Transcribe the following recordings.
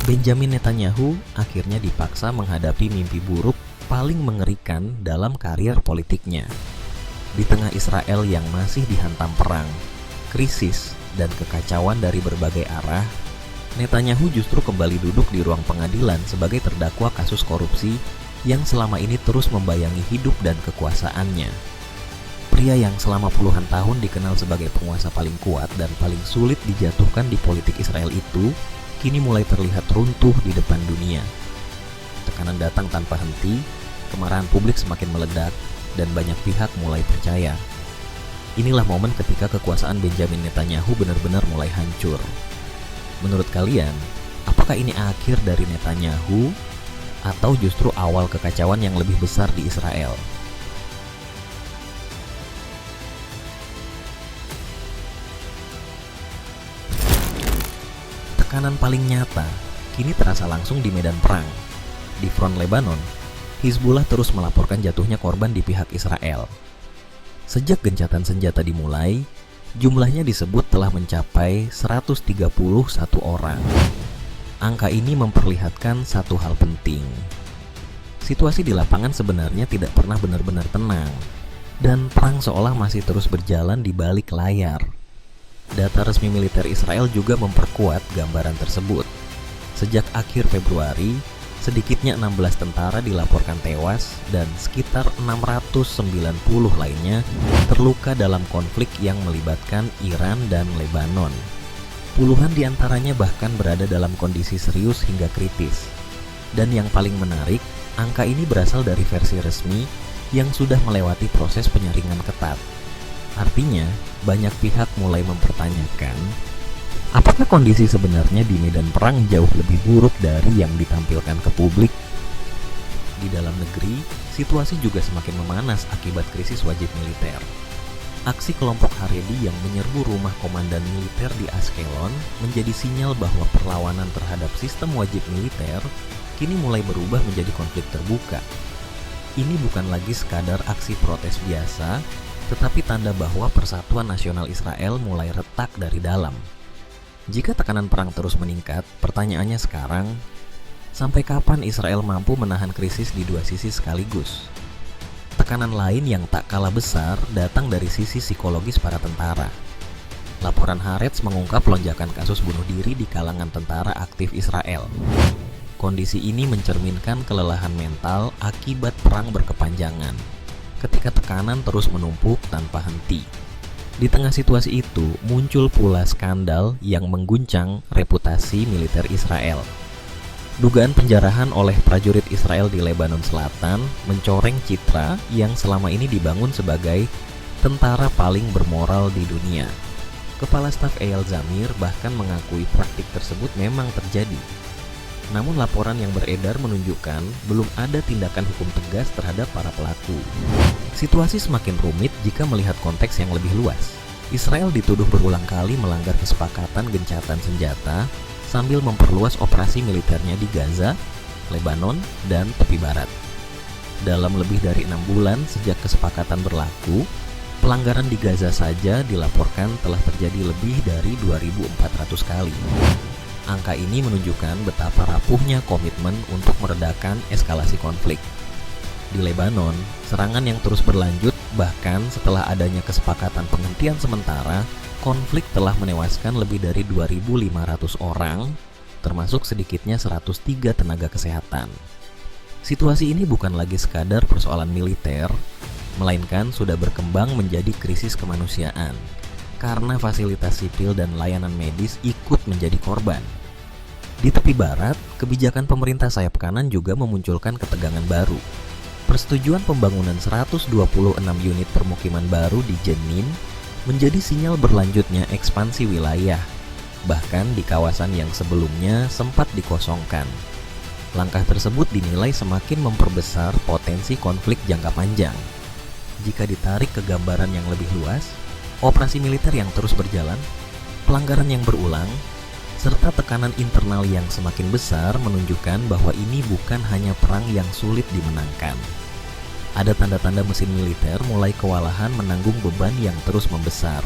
Benjamin Netanyahu akhirnya dipaksa menghadapi mimpi buruk paling mengerikan dalam karier politiknya. Di tengah Israel yang masih dihantam perang, krisis, dan kekacauan dari berbagai arah, Netanyahu justru kembali duduk di ruang pengadilan sebagai terdakwa kasus korupsi yang selama ini terus membayangi hidup dan kekuasaannya. Pria yang selama puluhan tahun dikenal sebagai penguasa paling kuat dan paling sulit dijatuhkan di politik Israel itu, kini mulai terlihat runtuh di depan dunia. Tekanan datang tanpa henti, kemarahan publik semakin meledak, dan banyak pihak mulai percaya. Inilah momen ketika kekuasaan Benjamin Netanyahu benar-benar mulai hancur. Menurut kalian, apakah ini akhir dari Netanyahu atau justru awal kekacauan yang lebih besar di Israel? Tekanan paling nyata kini terasa langsung di medan perang. Di front Lebanon, Hizbullah terus melaporkan jatuhnya korban di pihak Israel. Sejak gencatan senjata dimulai, jumlahnya disebut telah mencapai 131 orang. Angka ini memperlihatkan satu hal penting. Situasi di lapangan sebenarnya tidak pernah benar-benar tenang, dan perang seolah masih terus berjalan di balik layar. Data resmi militer Israel juga memperkuat gambaran tersebut. Sejak akhir Februari, sedikitnya 16 tentara dilaporkan tewas dan sekitar 690 lainnya terluka dalam konflik yang melibatkan Iran dan Lebanon. Puluhan diantaranya bahkan berada dalam kondisi serius hingga kritis. Dan yang paling menarik, angka ini berasal dari versi resmi yang sudah melewati proses penyaringan ketat. Artinya, banyak pihak mulai mempertanyakan, apakah kondisi sebenarnya di medan perang jauh lebih buruk dari yang ditampilkan ke publik? Di dalam negeri, situasi juga semakin memanas akibat krisis wajib militer. Aksi kelompok Haredi yang menyerbu rumah komandan militer di Ashkelon menjadi sinyal bahwa perlawanan terhadap sistem wajib militer kini mulai berubah menjadi konflik terbuka. Ini bukan lagi sekadar aksi protes biasa, tetapi tanda bahwa persatuan nasional Israel mulai retak dari dalam. Jika tekanan perang terus meningkat, pertanyaannya sekarang, sampai kapan Israel mampu menahan krisis di dua sisi sekaligus? Tekanan lain yang tak kalah besar datang dari sisi psikologis para tentara. Laporan Haaretz mengungkap lonjakan kasus bunuh diri di kalangan tentara aktif Israel. Kondisi ini mencerminkan kelelahan mental akibat perang berkepanjangan, ketika tekanan terus menumpuk tanpa henti. Di tengah situasi itu, muncul pula skandal yang mengguncang reputasi militer Israel. Dugaan penjarahan oleh prajurit Israel di Lebanon Selatan mencoreng citra yang selama ini dibangun sebagai tentara paling bermoral di dunia. Kepala Staf Eyal Zamir bahkan mengakui praktik tersebut memang terjadi. Namun laporan yang beredar menunjukkan belum ada tindakan hukum tegas terhadap para pelaku. Situasi semakin rumit jika melihat konteks yang lebih luas. Israel dituduh berulang kali melanggar kesepakatan gencatan senjata sambil memperluas operasi militernya di Gaza, Lebanon, dan tepi barat. Dalam lebih dari 6 bulan sejak kesepakatan berlaku, pelanggaran di Gaza saja dilaporkan telah terjadi lebih dari 2.400 kali. Angka ini menunjukkan betapa rapuhnya komitmen untuk meredakan eskalasi konflik. Di Lebanon, serangan yang terus berlanjut bahkan setelah adanya kesepakatan penghentian sementara, konflik telah menewaskan lebih dari 2.500 orang, termasuk sedikitnya 103 tenaga kesehatan. Situasi ini bukan lagi sekadar persoalan militer, melainkan sudah berkembang menjadi krisis kemanusiaan, karena fasilitas sipil dan layanan medis ikut menjadi korban. Di tepi barat, kebijakan pemerintah sayap kanan juga memunculkan ketegangan baru. Persetujuan pembangunan 126 unit permukiman baru di Jenin menjadi sinyal berlanjutnya ekspansi wilayah, bahkan di kawasan yang sebelumnya sempat dikosongkan. Langkah tersebut dinilai semakin memperbesar potensi konflik jangka panjang. Jika ditarik ke gambaran yang lebih luas, operasi militer yang terus berjalan, pelanggaran yang berulang, serta tekanan internal yang semakin besar menunjukkan bahwa ini bukan hanya perang yang sulit dimenangkan. Ada tanda-tanda mesin militer mulai kewalahan menanggung beban yang terus membesar.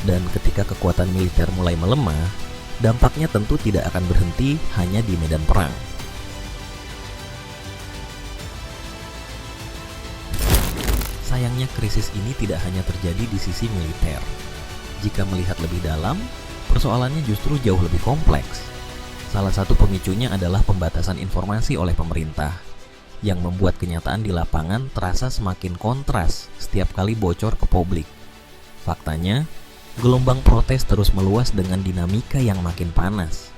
Dan ketika kekuatan militer mulai melemah, dampaknya tentu tidak akan berhenti hanya di medan perang. Sayangnya krisis ini tidak hanya terjadi di sisi militer. Jika melihat lebih dalam, persoalannya justru jauh lebih kompleks. Salah satu pemicunya adalah pembatasan informasi oleh pemerintah, yang membuat kenyataan di lapangan terasa semakin kontras setiap kali bocor ke publik. Faktanya, gelombang protes terus meluas dengan dinamika yang makin panas.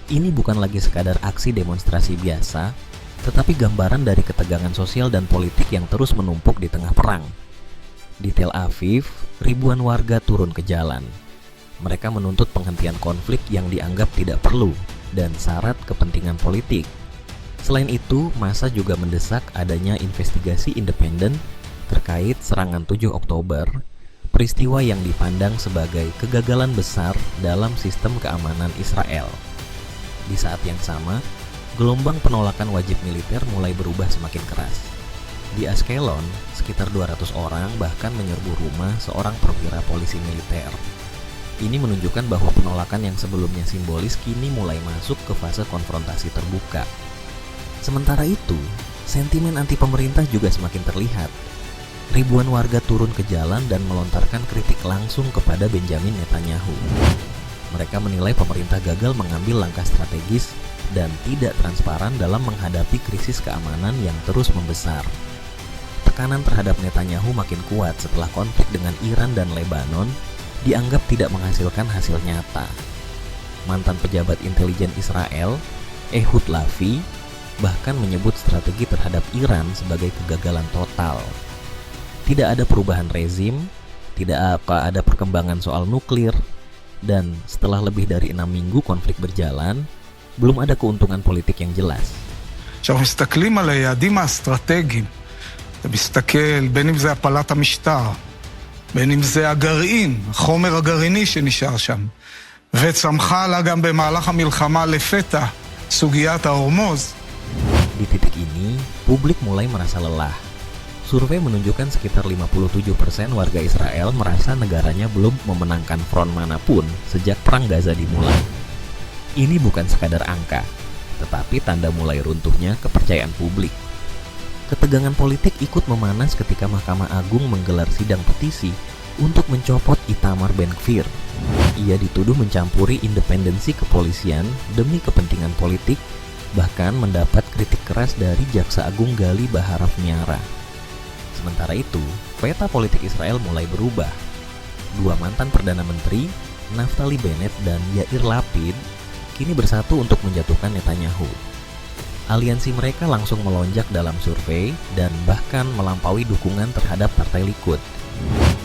Ini bukan lagi sekadar aksi demonstrasi biasa, tetapi gambaran dari ketegangan sosial dan politik yang terus menumpuk di tengah perang. Di Tel Aviv, ribuan warga turun ke jalan. Mereka menuntut penghentian konflik yang dianggap tidak perlu dan syarat kepentingan politik. Selain itu, massa juga mendesak adanya investigasi independen terkait serangan 7 Oktober, peristiwa yang dipandang sebagai kegagalan besar dalam sistem keamanan Israel. Di saat yang sama, gelombang penolakan wajib militer mulai berubah semakin keras. Di Ashkelon, sekitar 200 orang bahkan menyerbu rumah seorang perwira polisi militer. Ini menunjukkan bahwa penolakan yang sebelumnya simbolis kini mulai masuk ke fase konfrontasi terbuka. Sementara itu, sentimen anti pemerintah juga semakin terlihat. Ribuan warga turun ke jalan dan melontarkan kritik langsung kepada Benjamin Netanyahu. Mereka menilai pemerintah gagal mengambil langkah strategis dan tidak transparan dalam menghadapi krisis keamanan yang terus membesar. Tekanan terhadap Netanyahu makin kuat setelah konflik dengan Iran dan Lebanon dianggap tidak menghasilkan hasil nyata. Mantan pejabat intelijen Israel, Ehud Lavi, bahkan menyebut strategi terhadap Iran sebagai kegagalan total. Tidak ada perubahan rezim, tidak ada perkembangan soal nuklir, dan setelah lebih dari 6 minggu konflik berjalan, belum ada keuntungan politik yang jelas. כשאנחנו מסתכלים על היעדים האסטרטגיים, אתה מסתכל בין אם זה הפלת המשטר, בין אם זה הגרעין, החומר הגרעיני שנשאר שם, וצמחה לה גם במהלך המלחמה לפתע סוגיית ההורמוז. Di titik ini, publik mulai merasa lelah. Survei menunjukkan sekitar 57% warga Israel merasa negaranya belum memenangkan front manapun sejak perang Gaza dimulai. Ini bukan sekadar angka, tetapi tanda mulai runtuhnya kepercayaan publik. Ketegangan politik ikut memanas ketika Mahkamah Agung menggelar sidang petisi untuk mencopot Itamar Ben-Gvir. Ia dituduh mencampuri independensi kepolisian demi kepentingan politik, bahkan mendapat kritik keras dari Jaksa Agung Gali Baharaf Miara. Sementara itu, peta politik Israel mulai berubah. Dua mantan Perdana Menteri, Naftali Bennett dan Yair Lapid, kini bersatu untuk menjatuhkan Netanyahu. Aliansi mereka langsung melonjak dalam survei dan bahkan melampaui dukungan terhadap Partai Likud.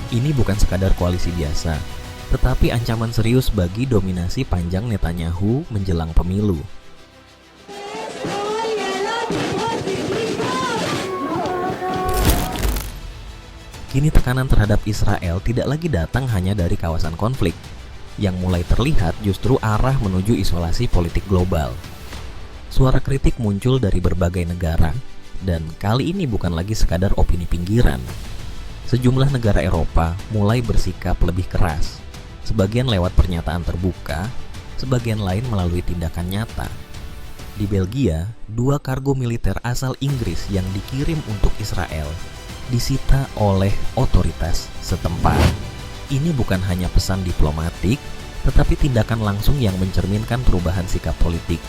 Ini bukan sekadar koalisi biasa, tetapi ancaman serius bagi dominasi panjang Netanyahu menjelang pemilu. Kini tekanan terhadap Israel tidak lagi datang hanya dari kawasan konflik. Yang mulai terlihat justru arah menuju isolasi politik global. Suara kritik muncul dari berbagai negara, dan kali ini bukan lagi sekadar opini pinggiran. Sejumlah negara Eropa mulai bersikap lebih keras, sebagian lewat pernyataan terbuka, sebagian lain melalui tindakan nyata. Di Belgia, 2 kargo militer asal Inggris yang dikirim untuk Israel disita oleh otoritas setempat. Ini bukan hanya pesan diplomatik, tetapi tindakan langsung yang mencerminkan perubahan sikap politik.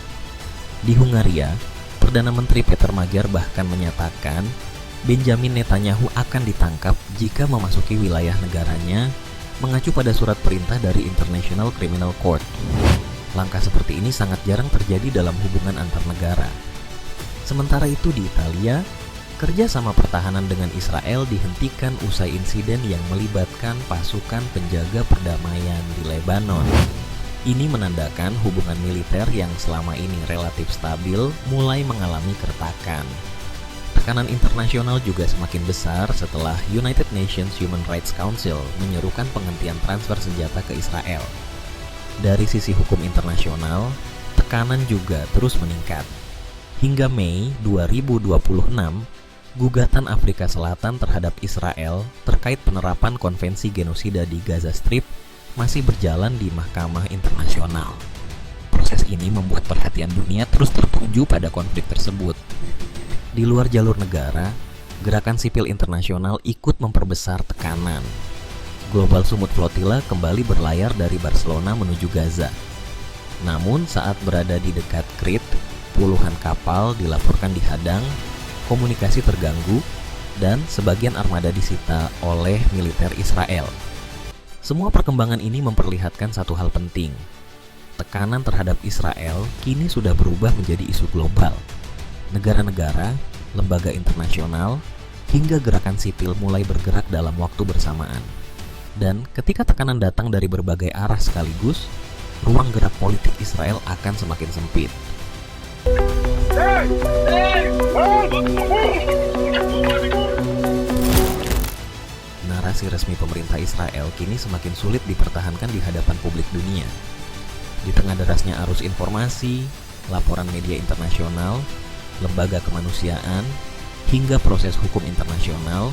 Di Hungaria, Perdana Menteri Peter Magyar bahkan menyatakan Benjamin Netanyahu akan ditangkap jika memasuki wilayah negaranya, mengacu pada surat perintah dari International Criminal Court. Langkah seperti ini sangat jarang terjadi dalam hubungan antar negara. Sementara itu di Italia, kerjasama pertahanan dengan Israel dihentikan usai insiden yang melibatkan pasukan penjaga perdamaian di Lebanon. Ini menandakan hubungan militer yang selama ini relatif stabil mulai mengalami keretakan. Tekanan internasional juga semakin besar setelah United Nations Human Rights Council menyerukan penghentian transfer senjata ke Israel. Dari sisi hukum internasional, tekanan juga terus meningkat. Hingga Mei 2026, gugatan Afrika Selatan terhadap Israel terkait penerapan konvensi genosida di Gaza Strip masih berjalan di Mahkamah Internasional. Proses ini membuat perhatian dunia terus tertuju pada konflik tersebut. Di luar jalur negara, gerakan sipil internasional ikut memperbesar tekanan. Global Sumut Flotilla kembali berlayar dari Barcelona menuju Gaza. Namun saat berada di dekat Crete, puluhan kapal dilaporkan dihadang, komunikasi terganggu, dan sebagian armada disita oleh militer Israel. Semua perkembangan ini memperlihatkan satu hal penting. Tekanan terhadap Israel kini sudah berubah menjadi isu global. Negara-negara, lembaga internasional, hingga gerakan sipil mulai bergerak dalam waktu bersamaan. Dan ketika tekanan datang dari berbagai arah sekaligus, ruang gerak politik Israel akan semakin sempit. Narasi resmi pemerintah Israel kini semakin sulit dipertahankan di hadapan publik dunia. Di tengah derasnya arus informasi, laporan media internasional, lembaga kemanusiaan, hingga proses hukum internasional,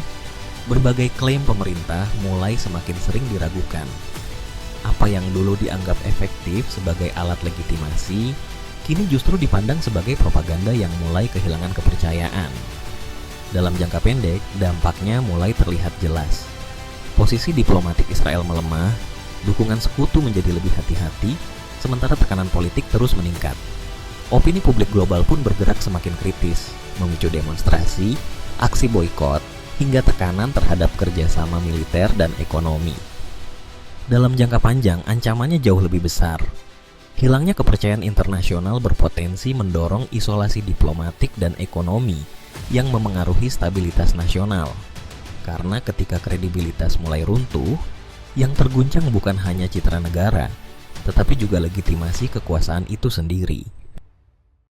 berbagai klaim pemerintah mulai semakin sering diragukan. Apa yang dulu dianggap efektif sebagai alat legitimasi, kini justru dipandang sebagai propaganda yang mulai kehilangan kepercayaan. Dalam jangka pendek, dampaknya mulai terlihat jelas. Posisi diplomatik Israel melemah, dukungan sekutu menjadi lebih hati-hati, sementara tekanan politik terus meningkat. Opini publik global pun bergerak semakin kritis, memicu demonstrasi, aksi boikot, hingga tekanan terhadap kerjasama militer dan ekonomi. Dalam jangka panjang, ancamannya jauh lebih besar. Hilangnya kepercayaan internasional berpotensi mendorong isolasi diplomatik dan ekonomi yang memengaruhi stabilitas nasional. Karena ketika kredibilitas mulai runtuh, yang terguncang bukan hanya citra negara, tetapi juga legitimasi kekuasaan itu sendiri.